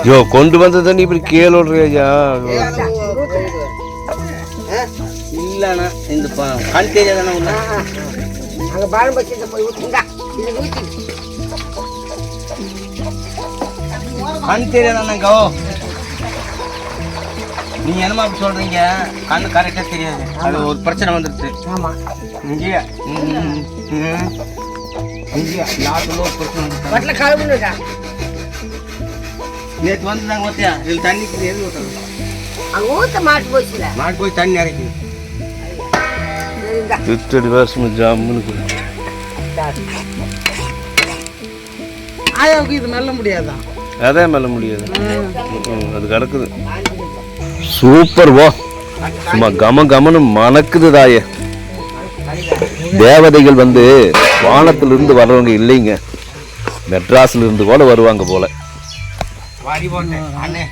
யோ கொண்டு வந்த தண்ணி இப்படி கீழே விடுறியா? இல்லண்ணா இந்த கண் தெரியாதானே அங்க பாலம் பட்சத்தை போய் ஊத்துங்க. கண் தெரியாதானங்கோ நீங்க என்னமா அப்படி சொல்றீங்க? கண்ணு கரெக்டா தெரியாது, அது ஒரு பிரச்சனை வந்துருச்சு. ஆமா இங்கேயா இங்கேயா யாருக்குள்ள ஒரு பிரச்சனை வந்துருச்சு. பட்டில கழுவுனுடா. நேற்று வந்துட்டாங்க ஓத்தியா, இதில் தண்ணிக்கு எது ஊற்றுறது? அங்க ஊத்த மாட்டு போச்சுல, மாட்டு போய் தண்ணி இறக்கி திருத்தடி வருஷம் ஜாமுன்னு ஆயாவுக்கு இது மெல்ல முடியாதான்? அதே மெல்ல முடியாது, அது கிடக்குது. சூப்பர் வா, சும்மா கம கமனு மணக்குது தாயே. தேவதைகள் வந்து வானத்திலிருந்து வர்றவங்க இல்லைங்க, மெட்ராஸ்ல இருந்து கூட வருவாங்க போல. வாடி போட்டேன் அண்ணே.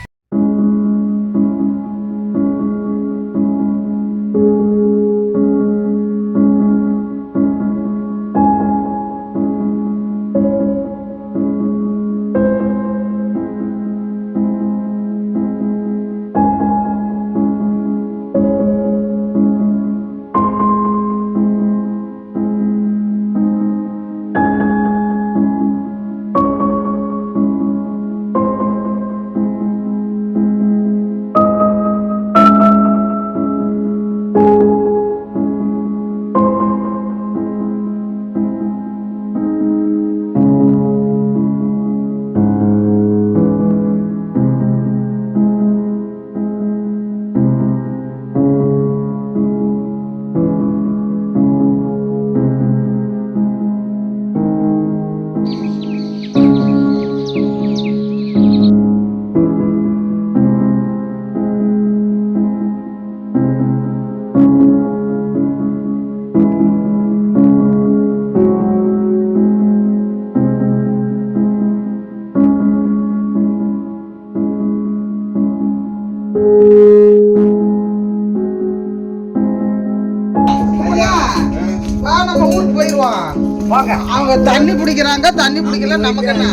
அவங்க தண்ணி பிடிக்கிறாங்க, தண்ணி பிடிக்கல, நமக்கு என்ன?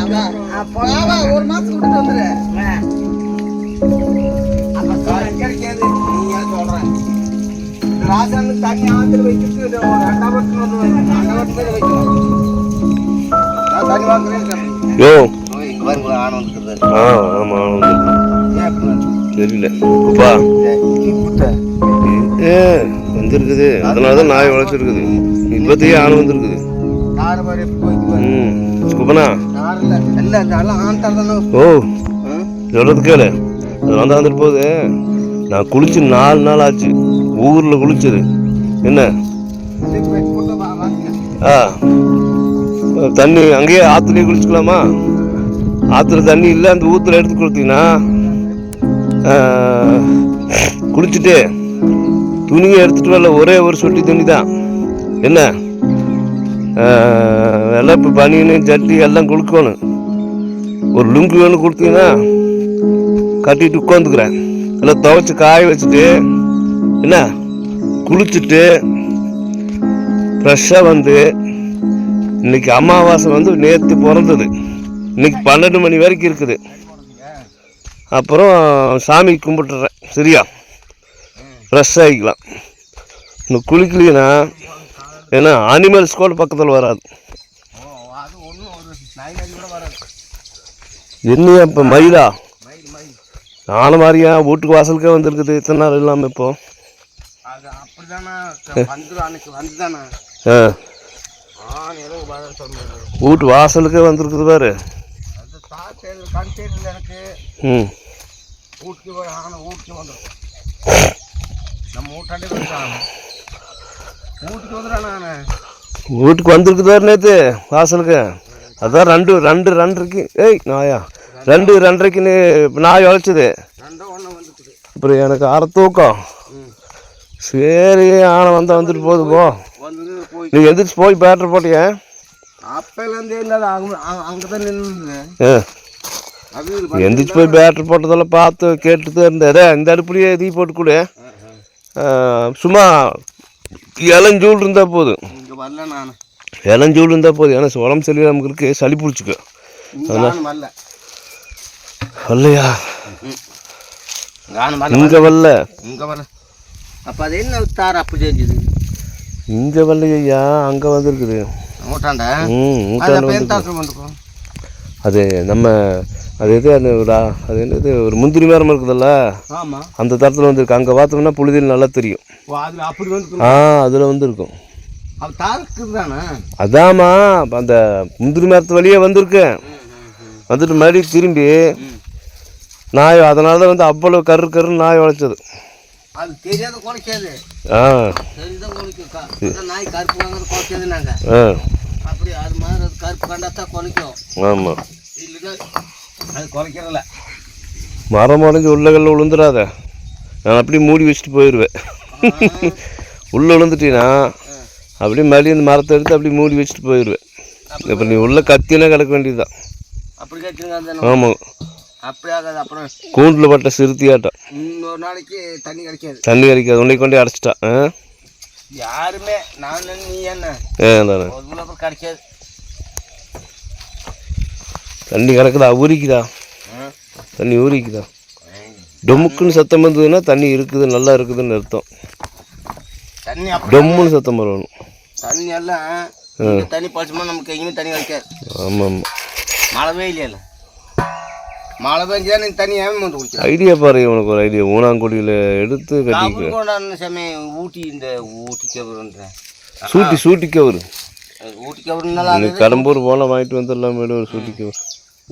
ஒரு மாசம் விட்டுட்டு வந்துரு. தண்ணி ஆந்திர வச்சுட்டு 2 வருஷம் தெரியல வந்துருக்குது, அதனாலதான் நாய் வளர்ச்சிருக்குது. இப்பத்தையே ஆணை வந்துருக்குது. ஓ சொல்றது கேளு, அது வந்துட்டு போகுது. நான் குளிச்சு 4 நாள் ஆச்சு, ஊர்ல குளிச்சது. என்ன தண்ணி அங்கேயே ஆத்துலயே குளிச்சுக்கலாமா? ஆத்துல தண்ணி இல்லை, அந்த ஊத்துல எடுத்து கொடுத்தீங்கன்னா குளிச்சுட்டு துணியை எடுத்துட்டு வரல, ஒரே ஒரு சொட்டி துணி தான். என்ன எல்லாம் இப்போ பனியனு ஜட்டி எல்லாம் கொடுக்கணும். ஒரு லுங்கு வேணும் கொடுத்தீங்கன்னா கட்டிட்டு உட்காந்துக்கிறேன். எல்லாம் துவைச்சி காய வச்சுட்டு என்ன குளிச்சுட்டு ஃப்ரெஷ்ஷாக வந்து, இன்னைக்கு அமாவாசை வந்து நேற்று பிறந்தது, இன்னைக்கு 12 மணி வரைக்கும் இருக்குது. அப்புறம் சாமி கும்பிட்டுறேன், சரியா? ஃப்ரெஷ் ஆகிக்கலாம். இன்னும் குளிக்கலைன்னா ஏன்னா அனிமல்ஸ் கூட பக்கத்தில் வராது. என்னையா இப்போ மயிலா நானும் மாதிரியா வீட்டுக்கு வாசலுக்கே வந்துருக்குது இத்தனை நாள் இல்லாமல். இப்போ வீட்டு வாசலுக்கே வந்துருக்குது பாரு. வீட்டுக்கு வந்துருக்குதாரு நேற்று வாசலுக்கு. அதான் 2:30 ஏய் நாயா 2:30 நாய் உழைச்சது. அப்புறம் எனக்கு அரை தூக்கம். சரி ஆனை வந்தால் வந்துட்டு போகுது போ. நீ எந்திரிச்சு போய் பேட்டர் போட்டிய? எந்திரிச்சு போய் பேட்டர் போட்டதெல்லாம் பார்த்து கேட்டுட்டு இருந்தேன். இந்த அடுப்புலையே தீ போட்டு கொடு. சும்மா இளஞ்சூல் இருந்தால் போதும், இங்கே வரல நான் இளஞ்சூல் இருந்தால் போதும். ஏன்னா உடம்பு சரியில்லை நமக்கு இருக்கு, சளி பிடிச்சிக்க. நானும் வரல. வரலையா? நானும் வரல. இங்கே வரல, இங்கே வரல. அப்போ அது என்ன தார் அப்படி தெரிஞ்சுது? இங்கே வரலையா, அங்கே வந்துருக்குது. ஊட்டாண்டா ஊட்டாண்ட வந்துருக்கோம். அது நம்ம அது எது அந்த அது என்னது ஒரு முந்திரி மரம் இருக்குதுல்ல, ஆமாம், அந்த தரத்தில் வந்துருக்கு. அங்கே பார்த்தோம்னா புழுதியில் நல்லா தெரியும். அதில் அப்படி வந்து அதில் வந்துருக்கும். அது தாருக்கு தானே? அதாம்மா அந்த முந்திரி மரத்து வழியே வந்திருக்கேன். வந்துட்டு மறுபடியும் திரும்பி நாய், அதனால தான் வந்து அவ்வளோ கருன்னு நாய் உழைச்சது. அது தெரியாத குறைக்காது. தெரிஞ்சுதான் குறைக்கும். நாய் கருப்பு வாங்குறது குறைக்காது. நாங்கள் அப்படி அது மாதிரி அது கருப்பு கண்டாத்தான் குறைக்கும். ஆமாம், இல்லைன்னா அது குறைக்கிறதில்ல. மரம் உடஞ்சி உள்ளகளில் விழுந்துடாத, நான் அப்படியே மூடி வச்சுட்டு போயிடுவேன். உள்ளே விழுந்துட்டீங்கன்னா அப்படியே மறுபடியும் இந்த மரத்தை எடுத்து அப்படியே மூடி வச்சுட்டு போயிடுவேன். இப்போ நீ உள்ளே கத்தினா கிடக்க வேண்டியதுதான். அப்படி கட்டிருங்க. ஆமாம், அப்படி ஆகாது. அப்புறம் கூண்டில் பட்ட சிறுத்தியாட்டம். இன்னொரு நாளைக்கு தண்ணி கிடைக்காது. தண்ணி கிடைக்காது, உன்னை கொண்டே அடைச்சிட்டான். யாருமே நான் நீ என்ன அப்புறம் கிடைக்காது. தண்ணி கிடக்குதா, ஊறிக்குதா? தண்ணி ஊறிக்குதா? டொமுக்குன்னு சத்தம் வந்ததுன்னா தண்ணி இருக்குது, நல்லா இருக்குதுன்னு அர்த்தம். தண்ணி டொம்முன்னு சத்தம் வரணும். தண்ணி எல்லாம் தண்ணி பழிச்சோம்னா நமக்கு எங்கேயுமே தண்ணி கிடைக்காது. ஆமாம் ஆமாம், மழை பெய்யல. மழை பெஞ்சா நீ தண்ணி ஏன் வந்து குடிச்ச ஐடியா பாரு. உனக்கு ஒரு ஐடியா, ஊனாங்குடியில் எடுத்து கட்டிக்க. சமயம் ஊட்டி, இந்த ஊட்டி கவருன்றேன், சூட்டி கவரு. ஊட்டி கவருனால கடம்பூர் போனால் வாங்கிட்டு வந்துடலாம். மேடம் ஒரு சூட்டி கவர்.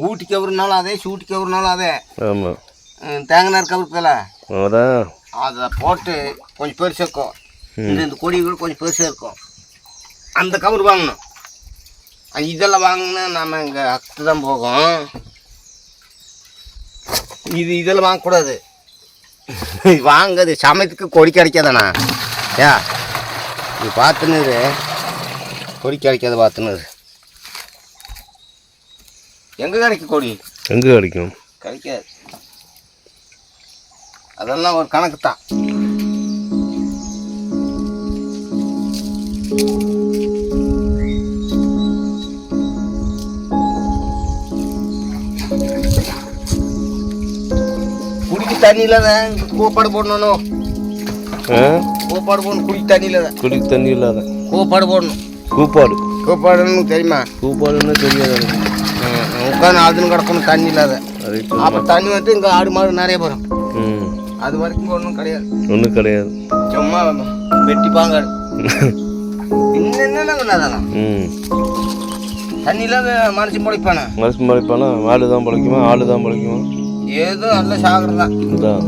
ஊட்டி கவருனாலும் அதே, சூட்டி கவருனாலும் அதே. ஆமாம், தேங்காய் கவருக்குல அதான் அதை போட்டு கொஞ்சம் பெருசாக இருக்கும். இந்த கொடிகள் கொஞ்சம் பெருசாக இருக்கும். அந்த கவர் வாங்கணும். இதெல்லாம் வாங்கினா நம்ம இங்கே அக்து தான் போகும். இதெல்லாம் வாங்கக்கூடாது. வாங்குது சமயத்துக்கு கொடி கிடைக்காதாண்ணா. ஏ நீ பார்த்துன்னு கொடி கிடைக்காது, பார்த்துன்னு எங்கே கிடைக்கும் கொடி? எங்கே கிடைக்கும்? கிடைக்காது. அதெல்லாம் ஒரு கணக்கு தான். குடிக்க தண்ணி இல்லாத கோப்பாடு போடணும். கோப்பாடு போடணும். குடிக்க தண்ணி இல்லாத, குடிக்க தண்ணி இல்லாத கோப்பாடு போடணும். கோப்பாடுன்னு தெரியுமா? கூப்பாடுன்னு தெரியாது. உட்காந்து ஆளுன்னு கிடக்கணும் தண்ணி இல்லாத. அப்போ தண்ணி வந்து இங்கே ஆடு மாடு நிறைய வரும். அது வரைக்கும் ஒன்றும் கிடையாது. ஒன்றும் கிடையாது, சும்மா வெட்டிப்பாங்க. இன்னும் என்னென்ன அதெல்லாம் தண்ணி இல்லாத மனுஷன் முளைப்பானா? மனுஷன் முளைப்பானா? மாடு தான் பிழைக்குமா? ஆடு தான் பிழைக்குமா? ஏதோ நல்ல சாகரம் தான். இதுதான்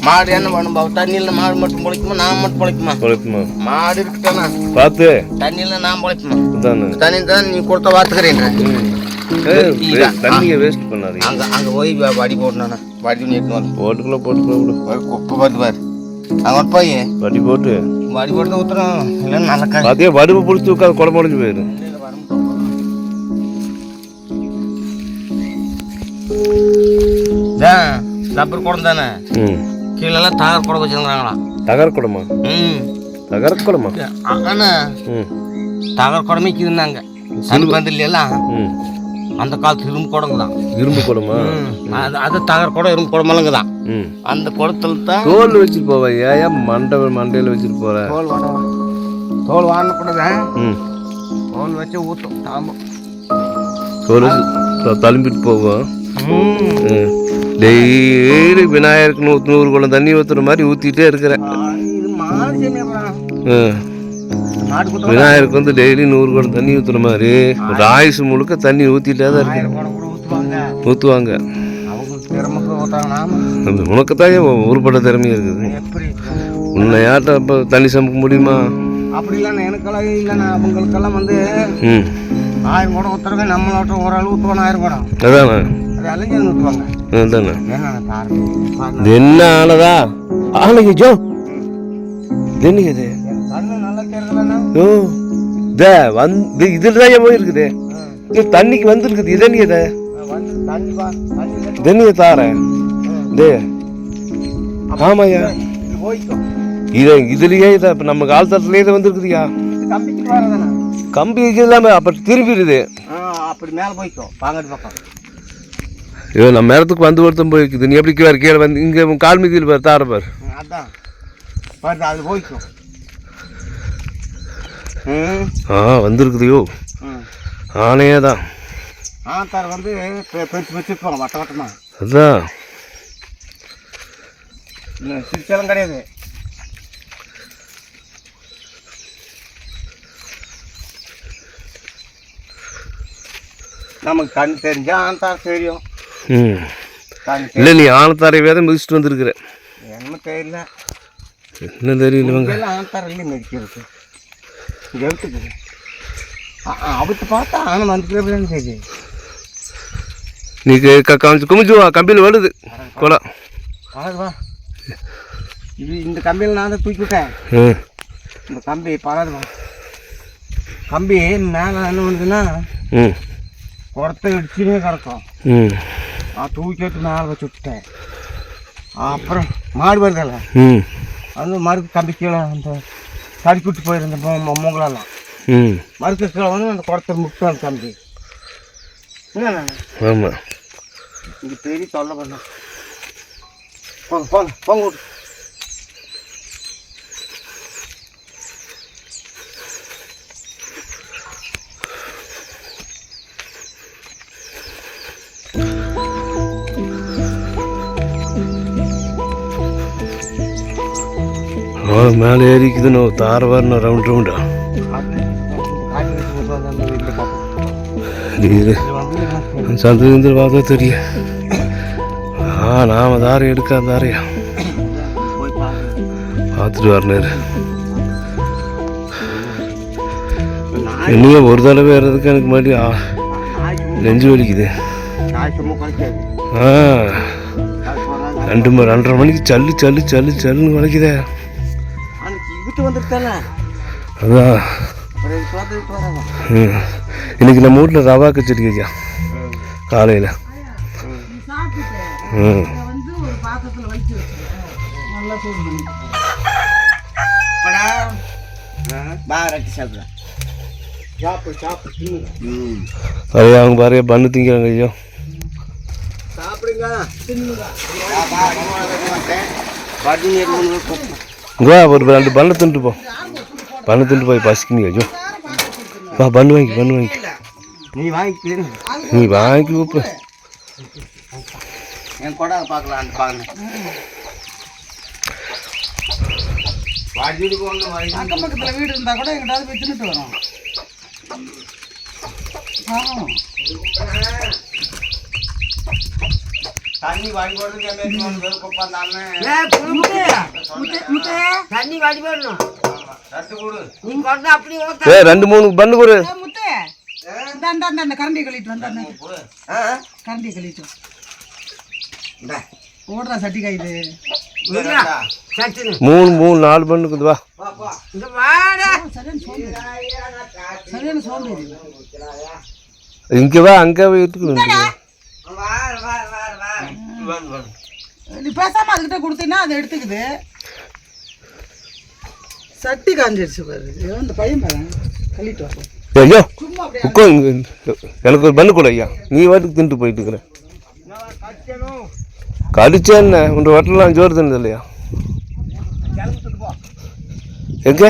மாடு என்ன பண்ணும்? தண்ணியில் மாடு மட்டும் பிழைக்குமா? நான் மட்டும் பிழைக்குமா? மாடு இருக்குட்டானா பார்த்து தண்ணியில் நான் பிழைக்குமா? தண்ணி தான் நீ கொடுத்த வாத்துக்கிறேன். தண்ணியை வேஸ்ட் பண்ணாதீங்க. அங்கே போய் வடி போடணும். வடி போட்டுக்குள்ள குப்பை பார்த்து பாரு. அங்கே போய் வடி போட்டு ஊற்றுறோம். இல்லைன்னு நல்லா அதே வடுவை பிடிச்சி உட்காந்து குழம்பு முடிஞ்சு போயிரு. ரப்பர் குடம் தானே. கீழெல்லாம் தகர் குடம் வச்சுருந்தாங்களாம். தகர் குடமா? தகர் குடமா? ஆனா தகர் குடமே இருந்தாங்க. தண்ணி பந்தல் எல்லாம் அந்த காலத்து இரும்பு குடங்கு தான். இரும்பு குடமா? அது தகர் குடம், இரும்பு குடமெல்லாங்க தான். அந்த குடத்துல தான் தோல் வச்சுட்டு போவேன். ஏன் மண்டையில் வச்சுட்டு போகிறேன்? தோல் வாங்கக்கூடாதான். தோல் வச்சு ஊற்றும். தாம்பம் தோல் வச்சு தழும்பிட்டு போவோம். டெய்லி விநாயகருக்கு 100 குடம் தண்ணி ஊற்றுற மாதிரி ஊற்றிட்டே இருக்கிறேன். விநாயகருக்கு வந்து டெய்லி 100 குடம் தண்ணி ஊற்றுற மாதிரி ஒரு ஆயுசு முழுக்க தண்ணி ஊற்றிட்டே தான் இருக்கு. ஊற்றுவாங்க. உனக்குத்தான் உருப்பட்ட திறமையாக இருக்குது. உன்னை யார்கிட்ட இப்போ தண்ணி சமைக்க முடியுமா? அப்படி இல்லைண்ணா, எனக்கெல்லாம் இல்லைண்ணா. அவங்களுக்கெல்லாம் வந்து 1000 குடம் ஊற்றுறவே நம்மளோட ஒரு ஆள் ஊற்றுவாங்க 1000 குடம். அதாண்ணா, அது அலைஞ்சது ஊற்றுவாங்க. அதாண்ணா. என்ன ஆனதா? ஆனங்க ஜோ என்னங்க இது? கண்ணு நல்லா தெரியுதுண்ணா. ஓ வந்து இதில் தான் போயிருக்குது. தண்ணிக்கு வந்துருக்குது. இது என்ன? இதை தண்ணியை தாரேன். டே ஆமாய்யா இது போய்க்கும் இதுலயே இதை இப்போ நம்ம காலத்தட்டுலேயே இதை வந்துருக்குதுயா. இது கம்பிக்கு வரதானே கம்பி இல்லாமல் அப்போ திரும்பிடுது. அப்படி மேலே போய்க்கும் பாங்கடி பக்கம். ஐயோ நம்ம நேரத்துக்கு வந்து ஒருத்தம் போய்க்குது. நீ எப்படி வேறு கீழே வந்து இங்கே கால் மீதியில் பாரு தார பாரு. அதான் பாரு அது போய்க்கும். வந்துருக்குதுயோ ஆனையே தான். ஆத்தார் வந்து பெருசு வச்சுருப்பாங்க வட்ட வட்டமாக. அதுதான் சிரிச்சாலும் கிடையாது. நமக்கு கண் தெரிஞ்சா ஆனத்தார் தெரியும். இல்லை நீ ஆனத்தாரை வேற மிதிச்சுட்டு வந்துருக்குற. என்னமோ தெரியல. என்ன தெரியல ஆனத்தார் இல்லை மிதிக்கிறது இங்கே எடுத்துக்குது. அவத்து பார்த்தா ஆனை வந்துக்கிறதுன்னு தெரியுது. நீ காமிச்சு குமிச்சு வா கம்பியில் வருது கொலை. வா இது இந்த கம்பியில் நான் தான் தூக்கி விட்டேன். இந்த கம்பி பழகுவா கம்பி மேலே என்ன வந்துன்னா குடத்தை இடிச்சுனே கிடக்கும். நான் தூக்கிட்டு மேலே வச்சு விட்டேன். அப்புறம் மாடு வருதல்ல வந்து மறுக்கு கம்பி கீழே அந்த தடுக்கி விட்டு போயிருந்த மூங்கலாம் மறுக்க கீழே வந்து அந்த குடத்தை முட்டு அந்த கம்பி. ஆமாம் இங்கே பெரிய தொல்லை பண்ண. போங்க போங்க போங்க விட்டு. மேலே ஏறிக்குதுன்னு தார வரணும் ரவுண்ட் ரவுண்டா. சந்திர பார்த்தா தெரியும். நாம தாரம் எடுக்காத தாரையா பார்த்துட்டு வரணும். இன்னும் ஒரு தடவை ஏறதுக்கு எனக்கு மறுபடியும் நெஞ்சு வலிக்குது. 2:30 மணிக்கு சல்லு சல்லு சல்லு சல்லுன்னு வலிக்குதே. அதான் இன்னைக்கு நம்ம வீட்டில் ரவா கச்சடி ஐயா காலையில். நிறையா அவங்க பாரு பண்ணு திங்கிறாங்க ஐயோ. இங்கே ஒரு 2 பண்ணை தின்ட்டு போ. பண்ணை தின்ட்டு போய் பசிக்குங்க ஐயோ. வா பண்ணு வாங்கி நீ வாங்கி நீ வாங்கி கூப்பு. என் கொடை பார்க்கலாம் அந்த பாருங்க. அக்கம் பக்கத்தில் வீடு இருந்தால் கூட எங்கிட்டாவது போய் தின்னுட்டு வரோம். தண்ணி வாடி போடுறது தண்ணி வாடி போடணும். நீங்க அப்படி 2-3 பண்ணு கொடு. முத்து இந்த கரண்டி கழிட்டு வந்தானே கரண்டி கழிட்டு ஓடுறா சட்டி காயுது. 3-4 பண்ணுக்குது. வா சரியான சோம்பேறி. இங்கே வா அங்கே வீட்டுக்கு நீ பேசாம அதுக்கிட்ட கொடுத்தீங்கன்னா அதை எடுத்துக்குது. சட்டி காஞ்சிருச்சு பாரு. அந்த பையன் பாரு கழிட்டு வர. ஐயோ எனக்கு ஒரு பண்ணு கூட ஐயா. நீ வாட்டுக்கு தின்ட்டு போயிட்டு இருக்கிற. கடிச்சா என்ன உன் வட்டலாம் ஜோறு தின்னது இல்லையா? எங்க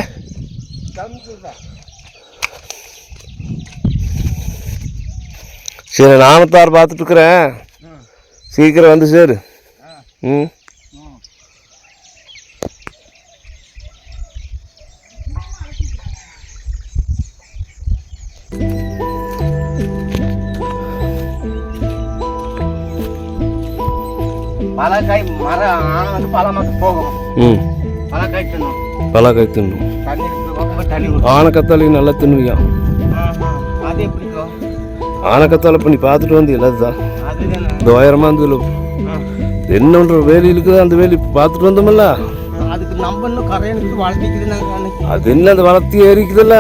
சரி நாமத்தார் பார்த்துட்டு இருக்கிறேன். சீக்கிரம் வந்து சேரு. பலக்காய் மரம் ஆனை வந்து பழமாக்கு போகும். பலக்காய் தின்னும். பலக்காய் தின்னும். தண்ணி ஆனைக்கத்தாளி நல்லா தின்னுவியா? அது எப்படிக்கும் ஆனைக்கத்தாழை பண்ணி பார்த்துட்டு வந்து எல்லாத்துதான் இந்த உயரமாக இருந்தது என்னன்ற வேலி இருக்குது. அந்த வேலி பார்த்துட்டு வந்தோம்ல. அதுக்கு நம்ம இன்னும் கரையனுக்கு வளர்த்திக்குது. அது என்ன அந்த வளர்த்தி ஏறிக்குதுல்ல.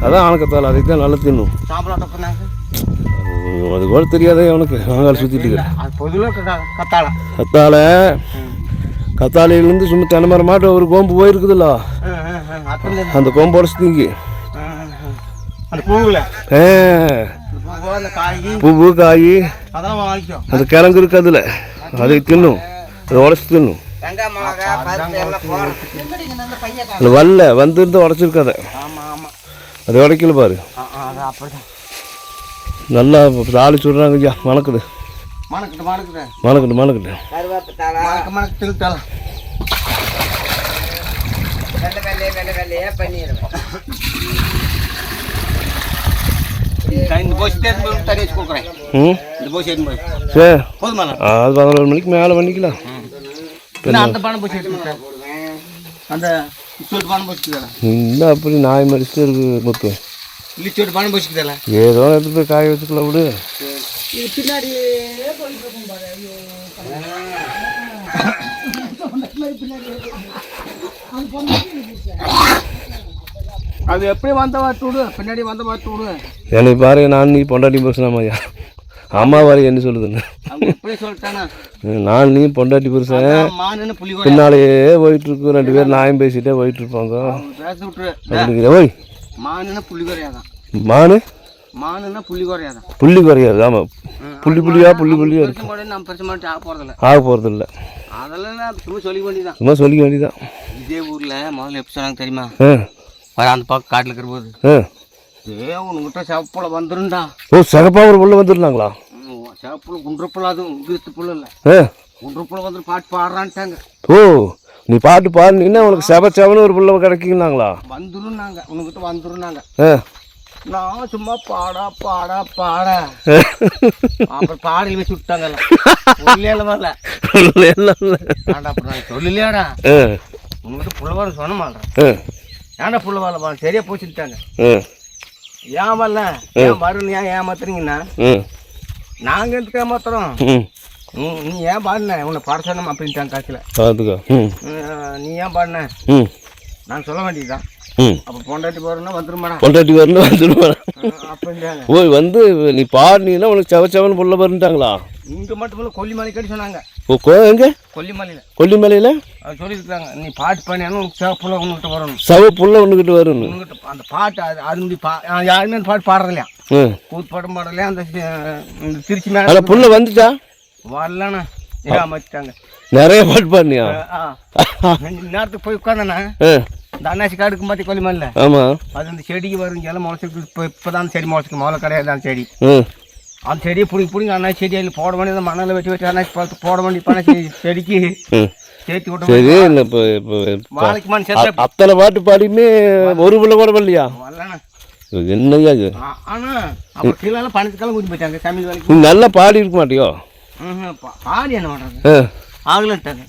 அதான் ஆனைக்கத்தாழை. அதுக்கு தான் நல்லா தின்னும். சாப்பிட அது கூட தெரியாதே அவனுக்கு வாங்கால் சுற்றிட்டு இருக்கிறேன். அது பொதுவில் கத்தாழை. கத்தாழையிலேருந்து சும்மா தென்னை மரம் மாட்டோம் ஒரு கோம்பு போயிருக்குதுல்ல, அந்த கோம்பு உடச்சிங்க. அந்த பூவில் பூவு காய் அதெல்லாம் வாங்கிக்கும். அந்த கிழங்கு இருக்கு, அதில் அதை தின்னும், அதை உடச்சி தின்னும். வெங்காய மிளகா பருப்பு எல்லாம் போடுறோம். அது வரல வந்துருந்து உடச்சிருக்காத, ஆமாம் ஆமாம், அது உடைக்கல பாரு. அது அப்படிதான் நல்லா தாளிச்சு விட்றாங்க ஐயா. மணக்குது மணக்கிட்டு மணக்குது. கருவேப்பு தலை மணக்கு திருத்தலாம். வெள்ளை வெள்ளையே பண்ணிடுவேன். இந்த போய் தண்ணி வச்சு கொடுக்குறேன். இந்த போய் சேர்ந்து போய் சரி போதுமா? அது 11 மணிக்கு மேலே பண்ணிக்கலாம். அந்த பானை போய் சேர்த்து கொடுக்குறேன். அந்த லிச்சோட்டு பானை போச்சுக்கிறேன். இன்னும் அப்படி நாய் மடிச்சுட்டு இருக்கு முத்து. லிச்சோட்டு பானை போச்சுக்கிறேன். ஏதோ எடுத்து போய் காய வச்சுக்கலாம் விடு. பின்னாடியே போயிட்டு இருக்கும் பாரு. ஐயோ அது எப்படி வந்த பார்த்து விடு, பின்னாடி வந்த பார்த்து விடு. என்னை பாரு, நான் நீ பொண்டாட்டி புருஷனாமா ஐயா? அம்மா பாரு என்ன சொல்லுதுன்னு. அவங்க எப்படி சொல்லிட்டானா? நான் நீ பொண்டாட்டி புருஷன் மானுன்னு புலி பின்னாலேயே போயிட்டு இருக்கு, 2 பேரும் நாயம் பேசிட்டே போயிட்டு இருப்பாங்க. பேச விட்டுரு. அப்படிங்கிற ஓய் மானுன்னா புள்ளி குறையாதான். மானுன்னா புள்ளி குறையாதான். புள்ளி குறையாது. ஆமாம், புள்ளியா இருக்கு. நம்ம பெருசு மாட்டி ஆக போகிறதில்ல. அதெல்லாம் நான் சும்மா சொல்லிக்க வேண்டியதான். சும்மா சொல்லிக்க வேண்டியதான். இதே ஊரில் முதல்ல எப்படி சொன்னாங்க தெரியுமா? அந்த பக்கம் காட்டில் இருக்கிற போது உன்கிட்ட செவப்புல வந்துருண்டா. ஓ, சிறப்பாக ஒரு புள்ள வந்துருந்தாங்களா? செவப்புல குன்றப்புல, அதுவும் உயிர்த்து புள்ள இல்லை, குன்றப்புல வந்து பாட்டு பாடுறான்ட்டாங்க. ஓ, நீ பாட்டு பாடுனீங்கன்னா உனக்கு செவன்னு ஒரு புள்ள கிடைக்குங்களாங்களா? வந்துருந்தாங்க, உனக்கிட்ட வந்துருந்தாங்க. நான் சும்மா பாடா அப்புறம் பாடல் வச்சு விட்டாங்கல்ல. வரல சொல்லலையாடா, உங்ககிட்ட புள்ள வர சொன்ன மாட்டேன். ஏன்டா புள்ள வரல, சரியா போச்சுட்டாங்க. ஏன் வரல, ஏன் வரணும், ஏன் ஏமாத்துறீங்கன்னா நாங்கள் எதுக்கு ஏமாத்துறோம், நீ ஏன் பாடின, உன்னை பாட சொன்னோம் அப்படின்ட்டாங்க. காய்ச்சல நீ ஏன் பாடின நான் சொல்ல வேண்டியதுதான். அப்போ பொண்டாட்டி போறேன்னா வந்துருமாடா, பொண்டாட்டி வரணும் வந்துருமாடா அப்படின்ட்டாங்க. ஓய், வந்து நீ பாடினீங்கன்னா உனக்கு செவன்னு புள்ள வருன்ட்டாங்களா? இங்கே மட்டும் இல்லை, கொல்லிமலை கட்டி சொன்னாங்க. ஓ, எங்கே? கொல்லிமலையில் அது சொல்லியிருக்காங்க. நீ பாட்டு பண்ணியாலும் உனக்கு சிவப்புள்ள ஒன்றுகிட்ட வரணும், சவப்புள்ள ஒன்றுகிட்ட வரணும். அந்த பாட்டு அது யாருமே அந்த பாட்டு பாடுறலையா, கூத்து பாட்டும் பாடலையா. அந்த திருச்சி மேலே புள்ள வந்துட்டா வரலண்ணா, ஏமாத்திட்டாங்க. நிறைய பாட்டு பாடினியா? நேரத்துக்கு போய் உட்காந்தண்ணா, இந்த அண்ணாச்சி காடுக்கு மாற்றி கொல்லிமலையில். ஆமாம், அது அந்த செடிக்கு வரும் எல்லாம் முளைச்சிருக்கு. இப்போ தான் செடி முளைச்சிருக்கு, முதல்ல கிடையாது அந்த செடி. அந்த செடியை பிடிங்க அண்ணாச்சி செடி அதில் போட வேண்டியது, மணலை வெட்டி அண்ணாச்சி பார்த்து போட வேண்டிய பண்ண செடிக்கு சேர்த்து விட்டு. சரி, இல்லை இப்போ வாழைக்கு மண் சேர்த்து அத்தனை பாட்டு பாடியுமே ஒரு புள்ள கூட வரலையா? வரலண்ணா. என்னையா இது? ஆனால் அப்போ கீழே பணத்துக்கெல்லாம் கூட்டி போயிட்டாங்க தமிழ் வேலைக்கு. நீ நல்லா பாடி இருக்க மாட்டியோ? பாடி என்ன பண்ணுறாங்க, ஆகலன்ட்டாங்க.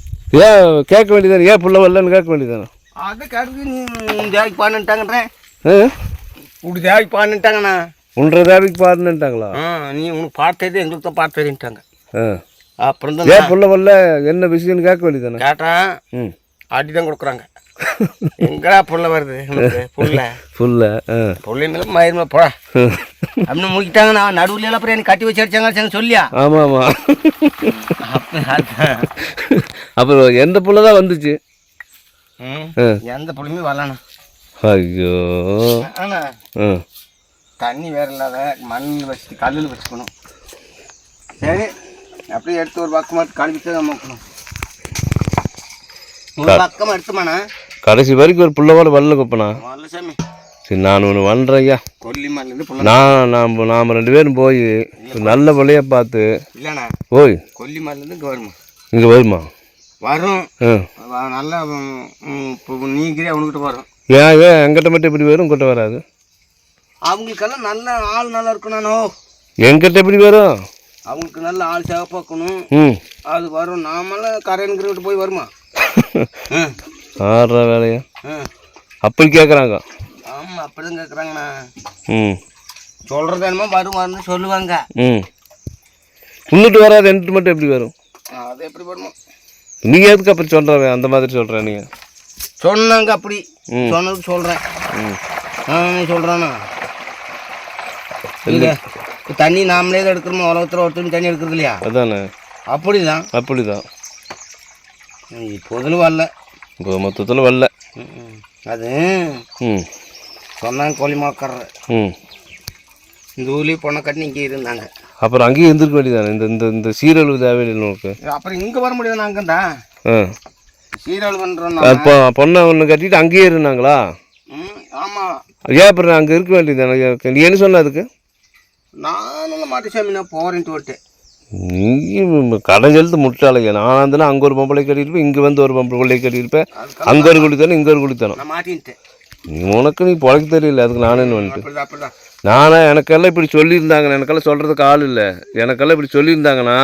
ஏன் கேட்க வேண்டியதானே, ஏன் புள்ள வரலன்னு கேட்க வேண்டியதானே? அதை கேட்டு நீ தேவைக்கு பாடுன்ட்டாங்கன்றேன். இப்படி தேவைக்கு பாடுன்ட்டாங்கண்ணா. உன்ற தேவைக்கு பாடுன்ட்டாங்களா? நீ உனக்கு பாட்டு தெரியுது, எங்களுக்கு தான் பாட்டு தெரியுன்ட்டாங்க. அப்புறம் தான் ஏன் புள்ள வரல என்ன விஷயம்னு கேட்க வேண்டியதானே? கேட்டேன், அடி தான் கொடுக்குறாங்க. எங்கடா புள்ள வருது புள்ள மயிர்மா போடா அப்படின்னு முடிக்கிட்டாங்க. நான் நடுவில் எல்லாம் அப்புறம் எனக்கு கட்டி வச்சு அடிச்சாங்க சொல்லியா? ஆமாம் ஆமாம். அப்புறம் எந்த புள்ள தான் வந்துச்சு? எந்த புள்ளையுமே வரலண்ணா. ஐயோ, ஆனா தண்ணி வேற இல்லாத மண்ணில் வச்சுட்டு கல்லில் வச்சுக்கணும். சரி, அப்படியே எடுத்து ஒரு பக்கமாக கழுவிட்டு தான் வைக்கணும். ஒரு பக்கமாக எடுத்துமாண்ணா, கடைசி வரைக்கும் ஒரு புள்ளவோட வரல கொப்பண்ணா. வரல சாமி. சரி, நான் ஒன்று பண்ணுறேன் ஐயா. கொல்லிமலையிலேருந்து நாம் 2 பேரும் போய் நல்ல புள்ளைய பார்த்து. இல்லைண்ணா, ஓய், கொல்லிமலையிலேருந்து இங்கே வருமா? இங்கே வருமா? வரும். நல்லா இப்போ நீங்களே அவனுக்கிட்ட வரும். ஏன் எங்கிட்ட மட்டும் எப்படி வரும், உங்ககிட்ட வராது? அவங்களுக்கெல்லாம் நல்ல ஆள் நல்லா இருக்கணானோ. எங்கிட்ட எப்படி வரும்? அவங்களுக்கு நல்ல ஆள் சேவைப்பாக்கணும், அது வரும். நாமெல்லாம் கரையனுங்கிட்ட போய் வருமா? ஆடுற வேலையா அப்படி கேட்குறாங்க. ஆமாம், அப்படிதான் கேட்குறாங்கண்ணா. சொல்கிறது என்னமோ வரும்னு சொல்லுவாங்க. முன்னிட்டு வராது, என்கிட்ட மட்டும் எப்படி வரும்? அது எப்படி வருமா? நீங்கள் எதுக்கு அப்படி சொல்கிற, அந்த மாதிரி சொல்கிறேன்? நீங்கள் சொன்னாங்க அப்படி சொன்னதுக்கு சொல்கிறேன். சொல்கிறானா இல்லை இப்போ தண்ணி நாமளே தான் எடுக்கிறோமோ, உலகத்தில் ஒருத்தரும் தண்ணி எடுக்கிறது இல்லையா? அதானே, அப்படிதான் அப்படிதான். இப்போதுன்னு வரல, இப்போ மொத்தத்தில் வரல. அது ம் சொன்னாங்க கோழிமாக்கற ம். இந்த ஊர்லேயே பொண்ணை கட்டி இங்கே இருந்தாங்க. அப்புறம் அங்கேயும் இருந்திருக்க வேண்டியதானே. இந்த இந்த இந்த சீரழிவு தேவையில்லை உனக்கு. அப்புறம் இங்கே வர முடியாது. நாங்கண்டா ஆ சீரழிவு பண்ணுறோம். அப்போ பொண்ணை ஒன்று கட்டிட்டு அங்கேயே இருந்தாங்களா? ஆமாம். ஏன் அப்புறம் அங்கே இருக்க வேண்டியது? நீ என்ன சொன்ன அதுக்கு? நானும் மாட்டுசாமி நான் போகிறேன்ட்டு விட்டேன். நீ கடன் செலுத்து முட்டாளைங்க. நான் இருந்தேன்னா அங்கே ஒரு பொம்பளை கட்டியிருப்பேன், இங்கே வந்து ஒரு பொம்பளை கட்டியிருப்பேன், அங்கே ஒரு குளித்தானே இங்கே ஒரு குளித்தானோ. நான் மாட்டின்ட்டேன். உனக்கு நீ பொழைக்க தெரியல. அதுக்கு நானே வந்துட்டு அப்படிதான் நானே எனக்கெல்லாம் இப்படி சொல்லியிருந்தாங்க. எனக்கெல்லாம் சொல்கிறதுக்கு ஆள் இல்லை. எனக்கெல்லாம் இப்படி சொல்லியிருந்தாங்கன்னா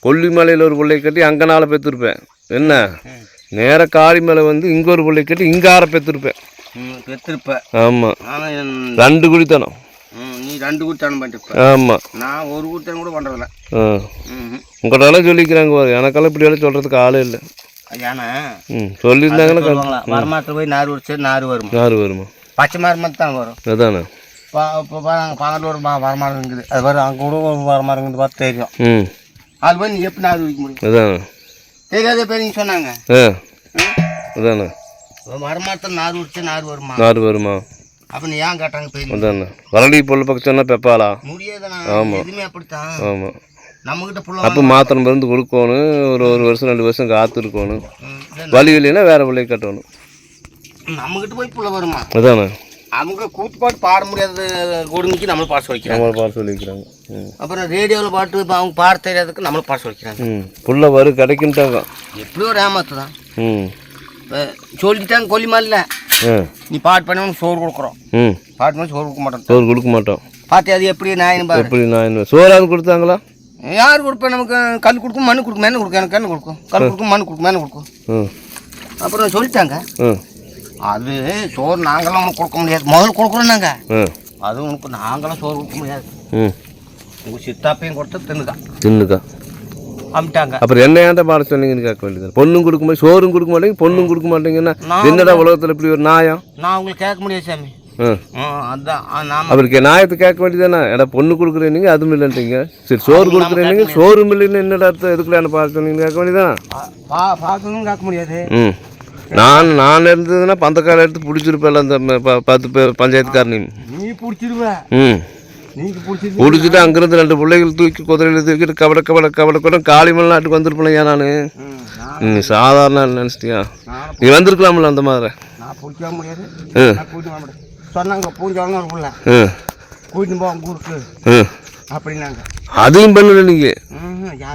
கொல்லிமலையில் ஒரு பிள்ளை கட்டி அங்கே நாளை பெற்றுருப்பேன். என்ன நேராக காளிமலை வந்து இங்கே ஒரு பிள்ளை கட்டி இங்கே ஆற பெற்றுருப்பேன். பெற்றிருப்பேன். ஆமாம், ஆனால் 2 குடித்தனம். நீ 2 குடித்தானம் பண்ணிருப்ப. ஆமாம், நான் 1 குடித்தானம் கூட பண்ணுறதில்ல. உங்கள்கிட்ட சொல்லிக்கிறாங்க பாரு. எனக்கெல்லாம் இப்படி எல்லாம் சொல்கிறதுக்கு ஆளே இல்லை. ஏன்னா சொல்லியிருந்தாங்கன்னா மரமாத்தில் போய் நார் உரிச்சு நார் வருமா? நார் வருமா? பச்சை மரமாக தான் வரும். அதானே. இப்போ நாங்கள் பக்கத்தில் ஒரு வரமரம் இருக்குது. அது வரும். அங்கே கூட ஒரு வரமரம் இருக்குது பார்த்து தெரியும். அது போய் நீ எப்படி நார் உரிக்க முடியும்? அதானே. தெரியாத பேர் நீங்கள் சொன்னாங்க. அதானே. மரமரத்தில் நார் உரிச்சு நார் வருமா? நார் வருமா? அப்போ நீ ஏன் கேட்டாங்க பேர்? அதானே. வரலி பொருள் பக்கம் சொன்னால் பெப்பாளா? முடியாதுண்ணா. எதுவுமே அப்படித்தான். ஆமாம். நம்மக்கிட்ட புள்ள அப்போ மாத்திரம் மருந்து கொடுக்கணும். ஒரு வருஷம் 2 வருஷம் காத்து இருக்கணும். வலி இல்லைன்னா வேறு பிள்ளையை கட்டணும். நம்மக்கிட்ட போய் புள்ள வருமா? அதானே. அவங்க கூத்து பாட்டு பாட முடியாத கொடுமைக்கு நம்மளும் பாட சொல்லிக்கிறாங்க. நம்மளை பாட சொல்லிக்கிறாங்க. அப்புறம் ரேடியோவில் பாட்டு இப்போ அவங்க பாட தெரியாததுக்கு நம்மளும் பாட சொல்லிக்கிறாங்க. புள்ள வரும் கிடைக்குன்ட்டாங்க. எப்படியோ ஒரு ஏமாத்து தான். இப்போ சொல்லிட்டாங்க கொல்லிமலையில் நீ பாட்டு பண்ணி சோறு கொடுக்குறோம். பாட்டு பண்ணி சோறு கொடுக்க மாட்டோம். சோறு கொடுக்க மாட்டோம். பார்த்து அது எப்படி நாயின்னு பாரு. எப்படி நான் சோறாவது கொடுத்தாங்களா? யார் கொடுப்பேன்? நமக்கு கல் கொடுக்கும், மண்ணு கொடுக்கும், மேனு கொடுக்கும். எனக்கு என்ன கொடுக்கும்? கல் கொடுக்கும், மண்ணு கொடுக்கும், மேனு கொடுக்கும். அப்புறம் சொல்லிட்டாங்க அது சோறு நாங்களாம் உனக்கு கொடுக்க முடியாது. முதல்ல கொடுக்குறோம் நாங்கள். அது உனக்கு நாங்களாம் சோறு கொடுக்க முடியாது. உங்கள் சித்தாப்பையும் கொடுத்தா தின்னுக்கா அமிட்டாங்க. அப்புறம் என்ன ஏன்டா பாட சொன்னீங்கன்னு கேட்க வேண்டியது. பொண்ணும் கொடுக்க மாட்டேங்க, சோறும் கொடுக்க மாட்டேங்க, பொண்ணும் கொடுக்க மாட்டேங்கன்னா என்னடா உலகத்தில் இப்படி ஒரு நியாயம்? நான் உங்களுக்கு கேட்க முடியாது சாமி. அதுதான் அவருக்கு நியாயத்தை கேட்க வேண்டியதானே. ஏடா பொண்ணு கொடுக்குறீங்க அதுவும் இல்லைன்றீங்க. சரி சோறு கொடுக்குறீங்க சோறும் இல்லைன்னு என்னடா அர்த்தம்? எதுக்குள்ள என்ன பார்த்து சொன்னீங்க கேட்க வேண்டியதான். பார்க்கணும் கேட்க முடியாது. நான் இருந்ததுன்னா பந்தக்கார எடுத்து பிடிச்சிருப்பேன். அந்த 10 பேர் பஞ்சாயத்துக்காரனி நீ பிடிச்சிருவேன். நீங்கள் பிடிச்சிட்டு அங்கேருந்து 2 பிள்ளைகள் தூக்கி குதிரையில் தூக்கிட்டு கபட கூட காளிமலை நாட்டுக்கு வந்திருப்பேன். ஏன் நான் நீ சாதாரண நினச்சிட்டியா? நீ வந்திருக்கலாம்ல அந்த மாதிரி. நான் பிடிக்க முடியாது. சொன்னாங்க பூஞ்சோன்னு ஒரு பிள்ளை கூட்டின்னு போ அவங்க ஊருக்கு அப்படின்னாங்க. அதையும் பண்ணல நீங்க.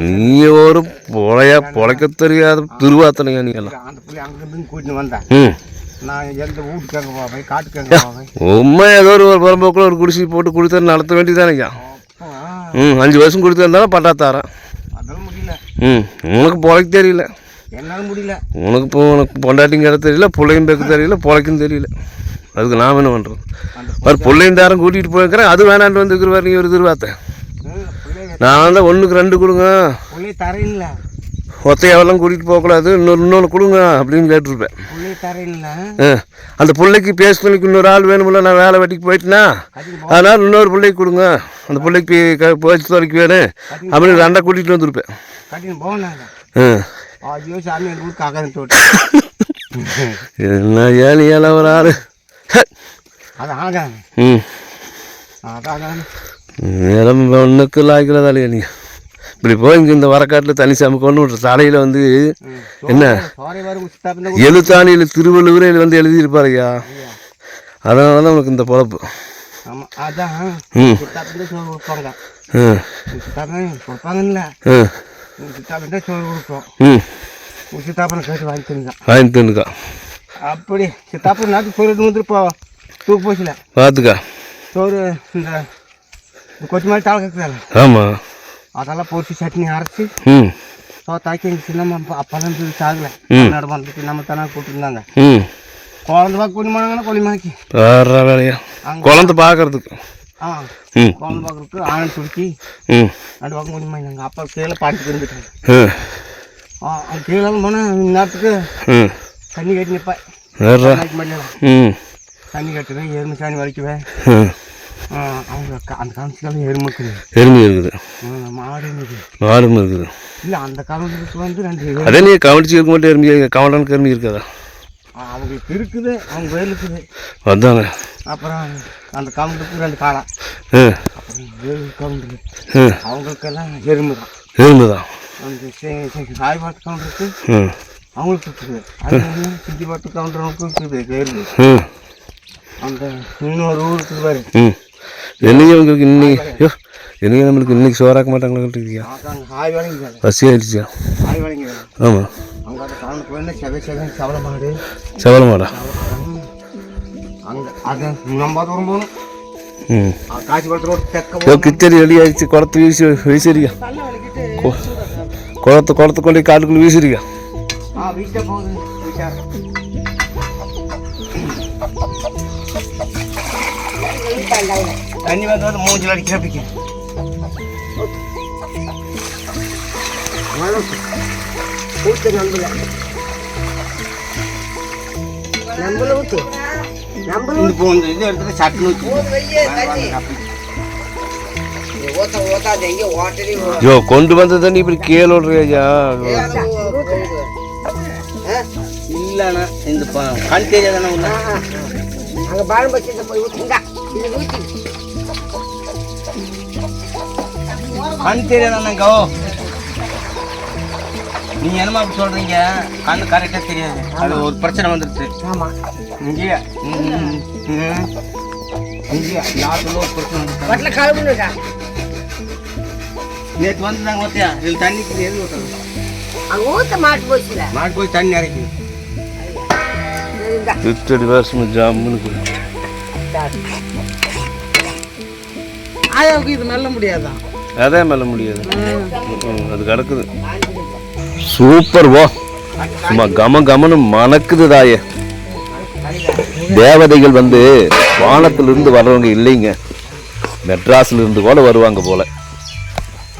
நீ ஒரு பொழைக்க தெரியாத திருவாத்தனையா நீ எல்லாம். அந்த பிள்ளை அங்கிருந்து கூட்டின்னு வந்தேன். நான் எந்த வீட்டுக்கு எங்கே போவேன், காட்டுக்கு எங்கே போவேன். உண்மை ஏதோ ஒரு புறம்போக்கில் ஒரு குடிசை போட்டு கொடுத்து நடத்த வேண்டியதானேயா. 5 வருஷம் கொடுத்து இருந்தாலும் பட்டாத்தாரன். அதெல்லாம் முடியல. உனக்கு பொழைக்க தெரியல. என்னால் முடியல. உனக்கு பொண்டாட்டிங்க இடம் தெரியல, பிள்ளையும் பேக்க தெரியல, பொழைக்கும் தெரியல. அதுக்கு நான் என்ன பண்ணுறது? பிள்ளையும் தாரம் கூட்டிகிட்டு போயிருக்கிறேன். அது வேணான்ட்டு வந்துருக்குற நீ ஒரு திருவாத்தை. நான் வந்து 1க்கு 2 கொடுங்க. பிள்ளை தரையில்ல. ஒத்தையாவெல்லாம் கூட்டிகிட்டு போகக்கூடாது. இன்னொன்று கொடுங்க அப்படின்னு கேட்டிருப்பேன். பிள்ளை தரையில்ல. அந்த பிள்ளைக்கு பேசுறதுக்கு இன்னொரு ஆள் வேணுமில்ல. நான் வேலை வெட்டிக்கு போயிட்டேன்னா அதனால் இன்னொரு பிள்ளைக்கு கொடுங்க. அந்த பிள்ளைக்கு போச்சு துறைக்கு வேணும் அப்படின்னு 2 கூட்டிகிட்டு வந்துருப்பேன். கட்டின்னு போனாங்க. ஐயோ சாமி எங்கள் ஊருக்கு ஆகாது. என்ன ஏழை ஒரு ஆள். அது ஆகாது. அதான் நேரம் ஒன்றுக்கு லாய்க்கிறதாலே நீ இப்படி போய் இங்கே இந்த வரக்காட்டில் தனி சாமி கொண்டு விட்ற தலையில் வந்து என்ன எழுத்தாணியில் திருவள்ளுவரே வந்து எழுதியிருப்பாருயா. அதனால தான் உனக்கு இந்த பொழப்பு. ஆமாம் அதான் சோறு கொடுப்பாங்க. கொடுப்பாங்கல்ல சித்தாப்பன் தான் சோறு கொடுப்போம். சித்தாப்பனை கேட்டு வாங்கி தின்னுக்கா. அப்படி சித்தாப்பன் நாட்டு சோறு வந்துருப்பா தூக்கு போச்சுல பார்த்துக்கா. சோறு இந்த கொத்தி மாதிரி தாள் கேட்குறாங்க. ஆமாம் அதெல்லாம் போட்டு சட்னி அரைச்சி சோத்தாக்கி எங்கள் சின்னம்மா அப்பெல்லாம் சாகலை. நாடு வந்துட்டு நம்ம தானே கூப்பிட்டுருந்தாங்க. குழந்தை பார்க்க கொல்லிமானாங்கன்னா கொல்லிமாக்கி வேற வேலையா குழந்தை பார்க்கறதுக்கு. குழந்தை பார்க்கறதுக்கு ஆனந்த் சுருக்கி நடு பக்கம் கொல்லிமாங்க. அப்பா கீழே பாட்டு இருந்துட்டாங்க. கீழே போனால் நேரத்துக்கு தண்ணி கட்டி நிற்பேன். மடியலாம் தண்ணி கட்டுவேன். எருமை சாணி வலிக்குவேன். அவங்க அந்த காலத்துல எருமை இருக்குது, எருமை இருக்குது, மாடு இருக்குது. மாடும் இருக்குது. இல்லை அந்த காலத்துக்கு வந்து 2 அதே நீ கவனிச்சு இருக்க மாட்டே எருமை கவலானுக்கு எருமை இருக்காதா? அவங்களுக்கு இருக்குது, அவங்க வேலை இருக்குது. அதானே. அப்புறம் அந்த கவுண்டருக்கு 2 காலம், ஆ அப்புறம் வேறு கவுண்டரு ஆ அவங்களுக்கெல்லாம் எருமை தான். எருமை தான். அந்த சாய்பாட்டு கவுண்டருக்கு ம் அவங்களுக்கு இருக்குது. அது சித்தி பாட்டு கவுண்டருக்கு இருக்குது எருமை. ம் அந்த இன்னொரு ஊர் இருக்குது பாரு. ம் என்னையும் உங்களுக்கு இன்னைக்கு என்னையும் நம்மளுக்கு இன்னைக்கு சோறாக்க மாட்டாங்களா இருக்கியா? ஆய் வழங்கிக்காங்க, பசி ஆயிடுச்சியா? ஆய் வழங்கிக்காங்க. ஆமாம். அவங்க அந்த கவுண்டருக்கு வேணும் சவள மாடு, செவல மாடா? அங்கே அதை நம்ம தூரம் போகணும். ம் காசி குளத்து ரோடு தெக்க கிச்சடி ரெடி ஆயிடுச்சு. குளத்து வீசிறியா? குளத்து கொண்டு காட்டுக்குள்ளே வீசிறியா? வீட்டை போகுது. தண்ணி வந்து மூஞ்சில் அடிக்கிற பிடிக்கும். ஊற்று நம்மள ஊற்று இப்போ இது எடுத்துட்டு சட்டுன்னு ஓத்தாது எங்கே ஓட்டடி ஐயோ கொண்டு வந்த தண்ணி இப்படி கீழே விடுறியா? இல்லைண்ணா இந்த கண் தெரியாதானே ஒன்று அங்கே பாலம் பட்சத்தை போய் ஊற்றுங்க. இது ஊற்றி கண் தெரியாதானங்கோ. நீங்க என்னமா அப்படி சொல்றீங்க? கண்ணு கரெக்டா தெரியாது. அது ஒரு பிரச்சனை வந்துருச்சு. ஆமாம் இங்கேயா இங்கேயா யாருக்குள்ள ஒரு பிரச்சனை வந்துருச்சு. வட்டில் கழுவுனுக்கா நேற்று வந்து நாங்கள் ஓத்தியா இதில் தண்ணிக்கு எது ஊற்றுறது? அங்கே ஊற்ற மாட்டு போச்சுல. மாட்டு போய் தண்ணி இறக்கி கிச்சடி வருஷம் ஜாமுன்னு ஆயாவுக்கு இது மெல்ல முடியாதான்? அதே மேல முடியாது. அது கிடக்குது. சூப்பர் வா, சும்மா கமன்னு மணக்குது தாயே. தேவதைகள் வந்து வானத்திலிருந்து வர்றவங்க இல்லைங்க, மெட்ராஸ்ல இருந்து கூட வருவாங்க போல.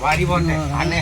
வாடி போட்டேன் அண்ணே.